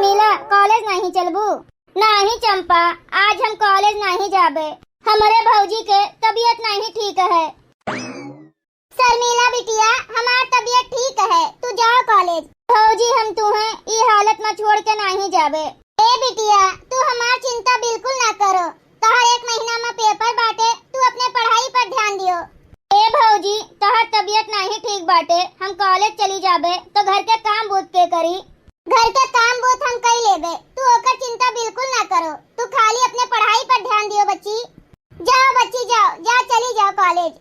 Sharmila college नहीं चलबू? नहीं चंपा, आज हम कॉलेज नहीं जाबे। हमारे भौजी के तबीयत नहीं ठीक है। शर्मिला बिटिया, हमार तबीयत ठीक है, तू जाओ कॉलेज। भौजी हम तुम्हें ये हालत में छोड़ के नहीं जाबे। ए बिटिया, तू हमार चिंता बिल्कुल ना करो। तोहर 1 महीना में पेपर बाटे, तू अपने पढ़ाई पर ध्यान दियो। ए भौजी, तोहर तबीयत नहीं ठीक बाटे, हम कॉलेज चली जाबे तो घर के काम बूत के करी। घर के काम बूत हम कई लेबे, तू ओकर चिंता बिल्कुल ना करो। तू खाली अपने पढ़ाई पर ध्यान दियो बच्ची। जाओ बच्ची जाओ, जा चली जाओ कॉलेज।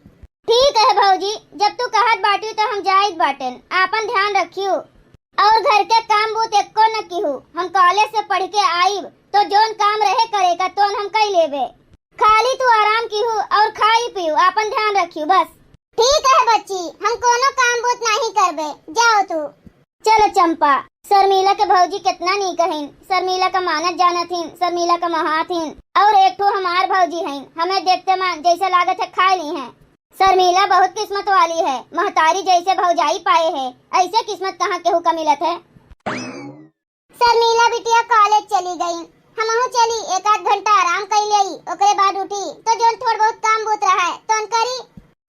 ठीक है भौजी, जब तू कहत बाटी तो हम जाइत बाटेन। आपन ध्यान रखियो और घर के काम बूत एको न कीहू। हम कॉलेज से पढ़ के आईब तो जोन काम रहे करेगा तो हम कई लेबे। खाली तू आराम कीहू और खाई पीऊ, आपन ध्यान रखियो बस। ठीक है बच्ची, हम कोनो काम बूत नहीं करबे, जाओ तू। चलो चंपा, शर्मिला के भौजी कितना नी कहिन। शर्मिला का मानत जानत हिन, शर्मिला का महात हिन और एक ठो हमार भौजी हिन। हमें देखते में जैसे लागत है खा ली हैं। शर्मिला बहुत किस्मत वाली है, महतारी जैसे भौजाई पाए है, ऐसे किस्मत कहाँ केहू का मिलत है। शर्मिला बिटिया कॉलेज चली गई, हमहू चली 1 आध घंटा आराम कर लेई, ओकरे बाद उठी तो जो थोड़ा बहुत काम बूत रहा है तो करी।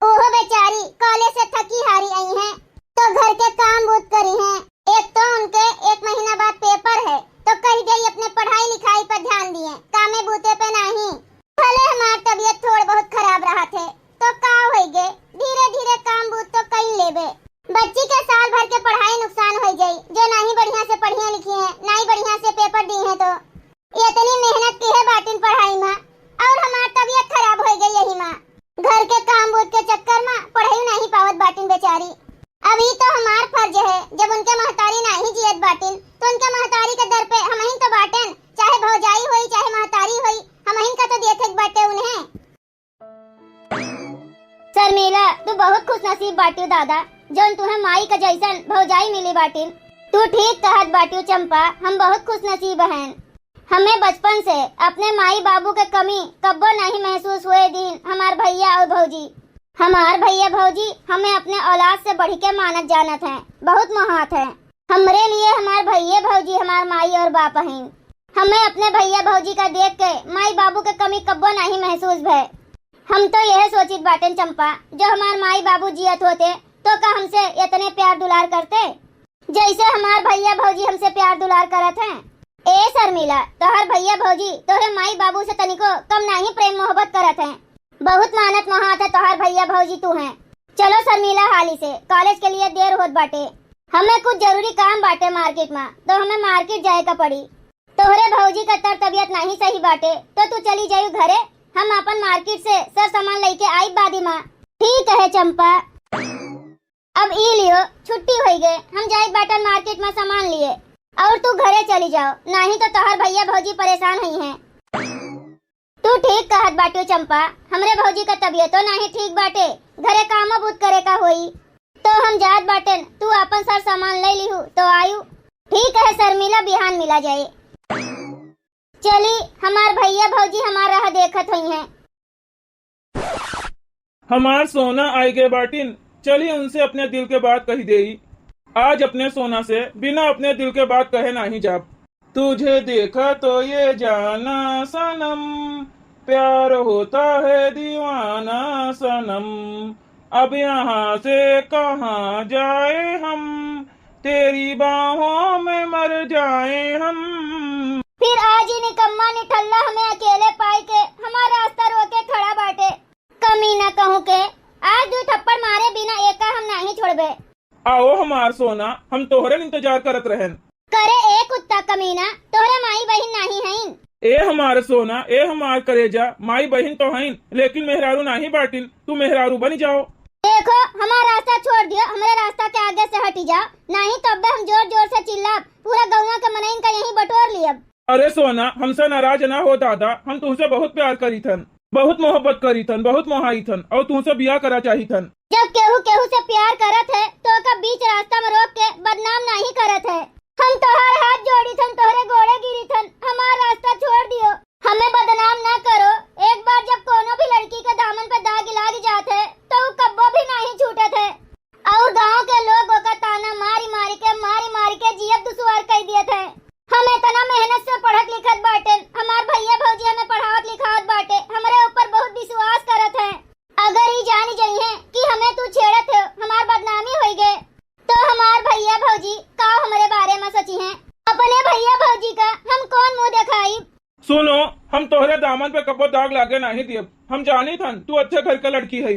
ओहो बेचारी कॉलेज से थकी हारी आई हैं तो घर के काम बूत करी हैं। एक तो उनके 1 महीना बाद पेपर है तो कही गई अपने पढ़ाई लिखाई पर ध्यान दिए, कामे बूते पे नहीं। भले हमार तबीयत थोड़ा बहुत खराब रहा थे तो का हो गए, धीरे धीरे काम बूत तो कई लेबे। बच्ची के साल भर के पढ़ाई नुकसान हो गई, जो नहीं बढ़िया से पढ़िया लिखी है, नहीं बढ़िया से पेपर दी है, तो इतनी मेहनत की है बाटिन पढ़ाई में और हमार तबीयत खराब हो गई यही माँ। घर के काम बूत के चक्कर में पढ़ाई नहीं पावत बाटिन बेचारी। अभी तो हमार फर्ज है, जब उनके महतारी नहीं जियत बाटिन तो उनके महतारी के दर पे हम ही तो बाटेन, चाहे भौजाई होई चाहे महतारी होई, हम ही का तो देखे बाटे उन्हें। शर्मिला, तू बहुत खुश नसीब बाटी दादा, जो तुम्हें माई का जैसन भौजाई मिली बाटिन। तू ठीक कहत बाटी चंपा, हम बहुत खुश नसीब हैं। हमें बचपन से अपने माई बाबू के कमी कब्बो नहीं महसूस हुए दिन हमार भैया और भौजी। हमार भैया भौजी हमें अपने औलाद से बढ़ के मानत जानत हैं, बहुत महात हैं। हमरे लिए हमार भैया भौजी हमार माई और बाप हैं। हमें अपने भैया भौजी का देख के माई बाबू के कमी कब्बो नहीं महसूस भय। हम तो यह सोचित बाटेन चंपा, जो हमार माई बाबू जियत होते तो का हमसे इतने प्यार दुलार करते जैसे हमार भैया भौजी हमसे प्यार दुलार करत हैं। ए शर्मिला, तोहर भैया भौजी तोहरे माई बाबू से तनिको कम नहीं प्रेम मोहब्बत करत हैं। बहुत मानत महात है तोहर भैया भौजी तू हैं। चलो शर्मिला, हाली से कॉलेज के लिए देर होत बाटे, हमें कुछ जरूरी काम बाटे मार्केट में, तो हमें मार्केट जाए का पड़ी। तोहरे भौजी का तबीयत नहीं सही बाटे तो तू चली जायू घरे, हम अपन मार्केट से सब सामान लेके आई बादी माँ। ठीक है चंपा, अब ई लियो छुट्टी हो गए, हम जाए बाटन मार्केट में सामान लिए और तू घरे चली जाओ, नहीं तो तोहर भैया भौजी परेशान ही हैं। तू ठीक कहत बाटू चंपा, हमरे भौजी का तबीयत तो नहीं ठीक बाटे, घरे काम बूत करे का होई, तो हम जात बाटन, तू अपन सर सामान ले लिहू तो आयु। ठीक है शर्मिला, बिहान मिला जाए। चली, हमार भैया भौजी हमारा राह देखत हुई हैं। हमार सोना आई गए बाटिन, चलिए उनसे अपने दिल के बात कही देई। आज अपने सोना से बिना अपने दिल के बात कहे नहीं जाब। तुझे देखा तो ये जाना सनम, प्यार होता है दीवाना सनम, अब यहाँ से कहाँ जाए हम, तेरी बाहों में मर जाए हम। फिर आज ही निकम्मा निठल्ला हमें अकेले पाई के हमारा रास्ता रोके खड़ा बाटे। कमी न कहूँ के आज 2 थप्पड़ मारे बिना एका हम नहीं छोड़बे। आओ हमार सोना, हम तोहरे इंतजार करत रहन। करे ए कुत्ता कमीना, तोहरे माई बहन नहीं हैं। ए हमार सोना, ए हमार करेजा, माई बहन तो हैं लेकिन मेहरारू नहीं बाटिन, तू मेहरारू बन जाओ। देखो हमारा रास्ता छोड़ दियो, हमारे रास्ता के आगे से हटी जाओ, नहीं तो अब हम जोर जोर से चिल्ला पूरा गौवा के मनइन का यहीं बटोर लियब। अरे सोना, हमसे नाराज ना हो दादा, हम तुमसे बहुत प्यार करी थन, बहुत मोहब्बत करी थन, बहुत मोहाई थन और तुमसे ब्याह करा चाही थन। जब केहू केहू से प्यार करत है तो का बीच रास्ता में रोक के बदनाम नहीं करत है। हम तोहर हाथ जोड़ी थन, तोहरे गोड़े गिरी थन, हमारा रास्ता छोड़ दियो, हमें बदनाम ना करो। एक बार जब कोनो भी लड़की के दामन पे दाग लाग जात है तो वो कब्बो भी नहीं छूटत है और गांव के लोग का ताना मारी मारी के जियत दुश्वार कर दिए थे। हमें तो दामन पे कबो दाग लागे नहीं दिए। हम जानी थन तू अच्छे घर के लड़की है,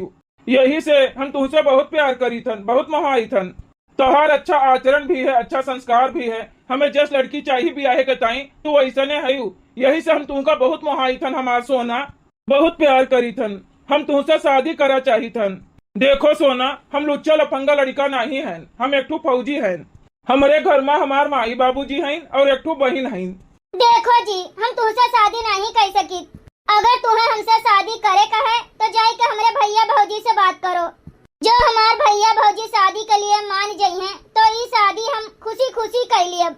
यही से हम तुझसे बहुत प्यार करी थन, बहुत मोहाई थन। तोहार अच्छा आचरण भी है, अच्छा संस्कार भी है। हमें जिस लड़की चाहिए ब्याह के ताई तू ऐसने है, यही से हम तुमका बहुत मोहाई थन। हमार सोना बहुत प्यार करी थन, हम तुमसे शादी करा चाही थन। देखो सोना, हम लुच्चा लफंगा लड़का नहीं हैं, हम एक ठो फौजी हैं। हमारे घर में हमार माई बाबूजी हैं और एक ठो बहन हैं। देखो जी, हम तुझसे शादी नहीं कर सकी। अगर तुम्हें हमसे शादी करे का है तो जाई के हमारे भैया भौजी से बात करो। जो हमार भैया भौजी शादी के लिए मान जाई हैं तो ये शादी हम खुशी खुशी कर लिए।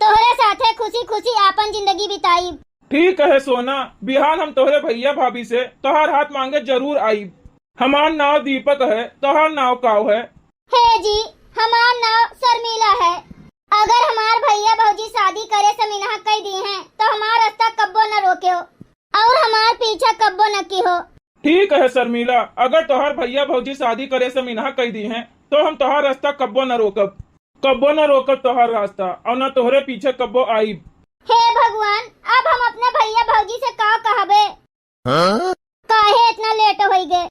तोहरे साथे खुशी खुशी आपन जिंदगी बिताई। ठीक है सोना, बिहान हम तोहरे भैया भाभी से तोहार हाथ मांगे जरूर आई। हमार नाव दीपक है, तोहार नाव काव है? हे जी, हमार नाव शर्मिला है। अगर हमार भैया भौजी शादी करे से मिन्हा कह दी हैं तो हमार रास्ता कब्बो न रोके हो और हमार पीछा कब्बो न की हो। ठीक है शर्मिला, अगर तोहार भैया भौजी शादी करे से मिन्हा कह दी हैं तो हम तोहार रास्ता कब्बो न रोकब, कब्बो न रोकब तोहार रास्ता, और न तोहरे पीछे कब्बो आईब। हे भगवान, अब हम अपने भैया भौजी से का कहबे? काहे इतना लेट हो गए?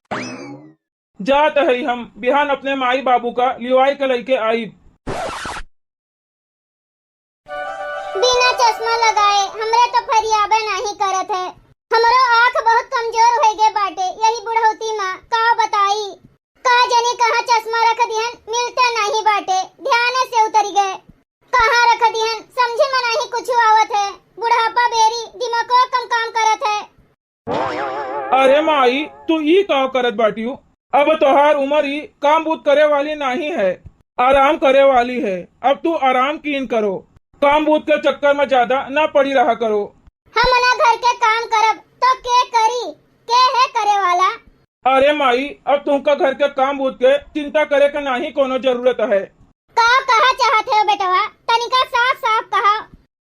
जात है हम बिहान अपने माई बाबू का लिवाई के लेके आईब। बिना चश्मा लगाए हमरे तो फरियाबे नहीं करत है। हमरो आँख बहुत कमजोर हो गए बाटे। यही बुढ़ौती माँ का बताई, का जनी कहाँ चश्मा रख दिहन मिलते नहीं बाटे, ध्यान से उतर गए। कहाँ रख दिहन समझे में नहीं कुछ आवत है। बुढ़ापा बेरी दिमागो कम काम करत है। अरे माई, तू ई का करत बाटियू? अब तोहार उम्र ही काम बूत करे वाली नहीं है, आराम करे वाली है। अब तू आराम कीन करो, काम बूत के चक्कर में ज्यादा ना पड़ी रहा करो। हम ना घर के काम करब तो के करी? के है करे वाला? अरे माई, अब तुमका घर के काम बूत के चिंता करे के नहीं कोनो जरूरत है। का कहा चाहते हो बेटवा? तनिका साफ साफ कहा।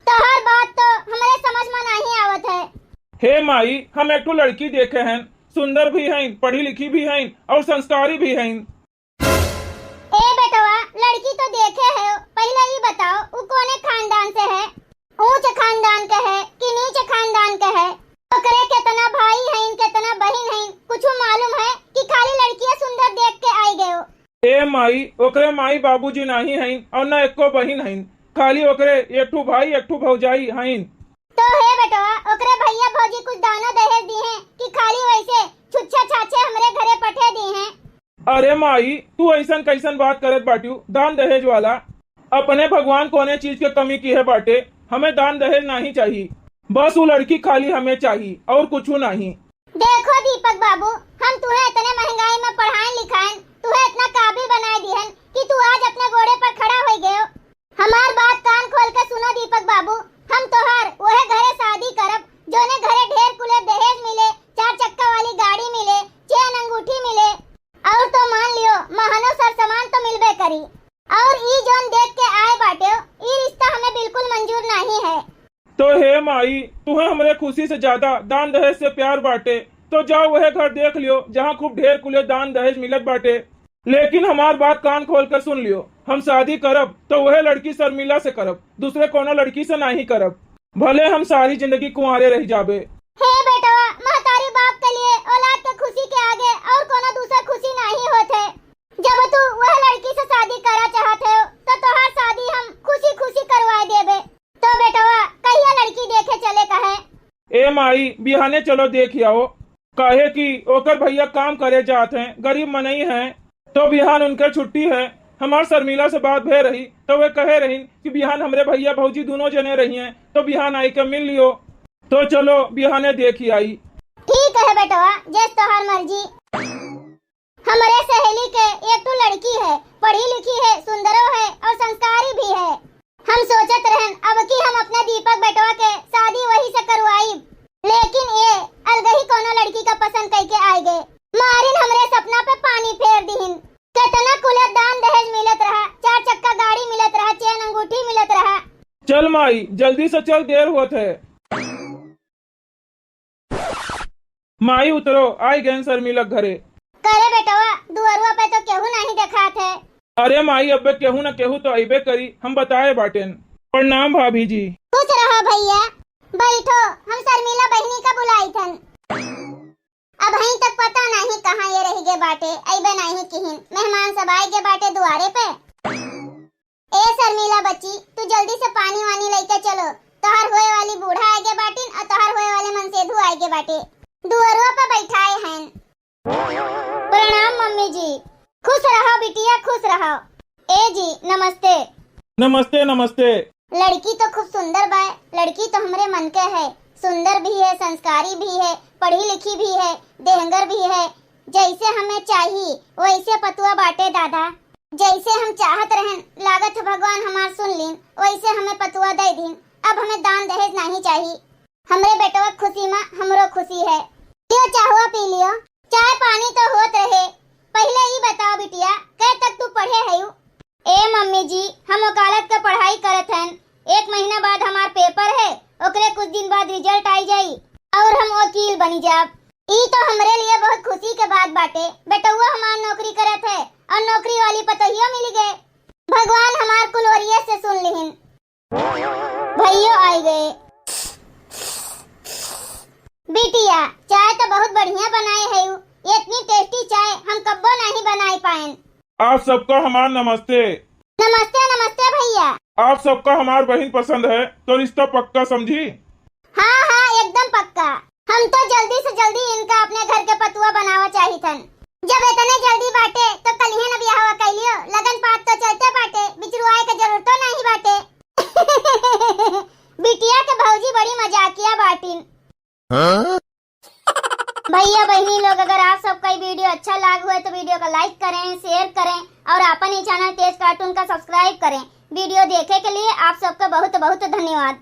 तोहर बात तो हमारे समझ में नहीं आवत है। हे माई, हम एक ठो लड़की देखे हैं, सुंदर भी हैं, पढ़ी लिखी भी हैं और संस्कारी भी हैं। ए बेटवा, लड़की तो देखे है, पहले ही बताओ वो कोने खानदान से है? ऊंच खानदान का है कि नीच खानदान का है? ओकरे कितना भाई हैं, कितना बहन हैं, कुछ मालूम है कि खाली लड़कियां सुंदर देख के आई गए हो? ए माई, ओकरे माई बाबूजी नहीं हैं और न एको बहन हैं, खाली ओकरे एक ठो भाई एक ठो भौजाई हैं। तो हे बेटवा, ओकरे भैया भौजी कुछ दाना दहेज दी हैं कि खाली वैसे छुच्छा छाछे हमरे घरे पठे दी हैं? अरे माई, तू ऐसन कैसन बात करत बाटियू? दान दहेज वाला अपने भगवान कोने चीज के कमी की है बाटे। हमें दान दहेज नहीं चाहिए, बस वो लड़की खाली हमें चाहिए और कुछ नहीं। देखो दीपक बाबू, हम तुम्हें इतने महंगाई में पढ़ाए लिखाएं, तुम्हें इतना काबिल बनाए दिहन कि तू आज अपने घोड़े पर खड़ा हो गए हो। हमार बात कान खोल के सुनो दीपक बाबू, हम तोहार वह घरे शादी करब जोने घरे ढेर कुले दहेज मिले, 4 चक्का वाली गाड़ी मिले, चेन अंगूठी मिले, और तो मान लियो महानो सर सामान तो मिलबे करी। और ई जोन देख के आए बाटे, ई रिश्ता हमें बिल्कुल मंजूर नहीं है। तो हे माई, तुम्हें हमारे खुशी से ज्यादा दान दहेज से प्यार बाटे तो जाओ वह घर देख लियो जहाँ खूब ढेर कुले दान दहेज मिलत बाटे। लेकिन हमार बात कान खोल कर सुन लियो, हम शादी करब तो वह लड़की शर्मिला से करब, दूसरे कोनो लड़की से नहीं करब, भले हम सारी जिंदगी कुंवारे रह जाबे। हे बेटवा, महतारी बाप के लिए औलाद के खुशी के आगे और कोनो दूसरा खुशी नहीं होते। जब तू वह लड़की से शादी करा चाहते हो तो तोहार शादी हम खुशी खुशी करवाए देबे। तो बेटवा, कहिया लड़की देखे चले का है? ए माई, बिहाने चलो देख आओ, काहे कि ओकर भैया काम करे जाते हैं, गरीब मनई हैं, तो बिहान उनके छुट्टी है। हमार शर्मिला से बात भे रही तो वे कहे रही कि बिहान हमरे भैया भौजी दोनों जने रही हैं, तो बिहान आई के मिल लियो। तो चलो बिहाने देखी आई। ठीक है बेटवा, जैस तोहार मर्जी। हमारे सहेली के एक तो लड़की है, पढ़ी लिखी है, सुंदरो है और संस्कारी भी है। हम सोचत रहन अब कि हम अपने दीपक बेटवा के शादी वही से करवाई, लेकिन ये अलगही कोनो लड़की का पसंद करके आए गए। मारिन हमरे सपना पे पानी फेर दीहिन। कितना कुले दान दहेज मिलत रहा, 4 चक्का गाड़ी मिलत रहा, चेन अंगूठी मिलत रहा। चल माई, जल्दी से चल, देर होत है। माई उतरो, आई गए शर्मिला घरे। करे बेटवा, दुअरुआ पे तो केहू नहीं देखात है। अरे माई, अब केहू न केहू तो अबे करी, हम बताए बाटेन। प्रणाम भाभी जी। खुश रहो भैया। बैठो, हम शर्मिला बहनी का बुलाई थन। अब अहीं तक पता नहीं कहाँ ये रह गए बाटे, अइबे नहीं किहिन। मेहमान सब आए गए बाटे दुआरे पे। ए शर्मिला बच्ची, तू जल्दी से पानी वानी लेके चलो। तोहर होए वाली बूढ़ा आए गए बाटिन और तोहर होए वाले मनसेधु आए गए बाटे। दुआरों पे बैठाए हैं। प्रणाम मम्मी जी। खुश रहो बिटिया, खुश रहो। ए जी नमस्ते। नमस्ते नमस्ते। लड़की तो खूब सुंदर बा। लड़की तो हमरे मन के है। सुंदर भी है, संस्कारी भी है, पढ़ी लिखी भी है, देहंगर भी है। जैसे हमें चाहिए वैसे पतुआ बाटे दादा। जैसे हम चाहत रहें, लागत भगवान हमार सुन लीन, वैसे हमें पतुआ दे दीन। अब हमें दान दहेज नहीं चाहिए। हमरे बेटवा खुशी में हमरो खुशी है। क्यों चाहुआ पी लियो? चाय पानी तो होत रहे। पहले ही बताओ बिटिया, कब तक तू पढ़े है? ए मम्मी जी, हम वकालत का पढ़ाई करत हन। 1 महीना बाद हमार पेपर है, ओकरे कुछ दिन बाद रिजल्ट आई जाई और हम वकील बनी जाब। ई तो हमरे लिए बहुत खुशी के बात बाटे। बेटुआ हमार नौकरी करत है और नौकरी वाली पतोहिया मिल गए। भगवान हमार कुलवरिये से सुन लिहिन। भैया आई गए। बिटिया, चाय तो बहुत बढ़िया बनाए है। ये इतनी टेस्टी चाय हम कब्बो नहीं बनाई पाएन। आप सबका हमार नमस्ते। नमस्ते नमस्ते भैया। आप सबका हमार बहन पसंद है तो रिश्ता पक्का समझी? हाँ हाँ एकदम पक्का। हम तो जल्दी से जल्दी इनका अपने घर के पतुआ बनावा चाहिए थन। जब इतने जल्दी बाटे तो कल ही न ब्याह कइलियो। लगन पात तो चलते बाटे, बिचरुआए के जरूरत तो नहीं बाटे। बिटिया के भौजी बड़ी मजाकिया बाटिन। भैया बहनी लोग, अगर आप सबका ये वीडियो अच्छा लगा हुआ है तो वीडियो को लाइक करें, शेयर करें और अपन ही चैनल तेज कार्टून का सब्सक्राइब करें। वीडियो देखे के लिए आप सबका बहुत बहुत धन्यवाद।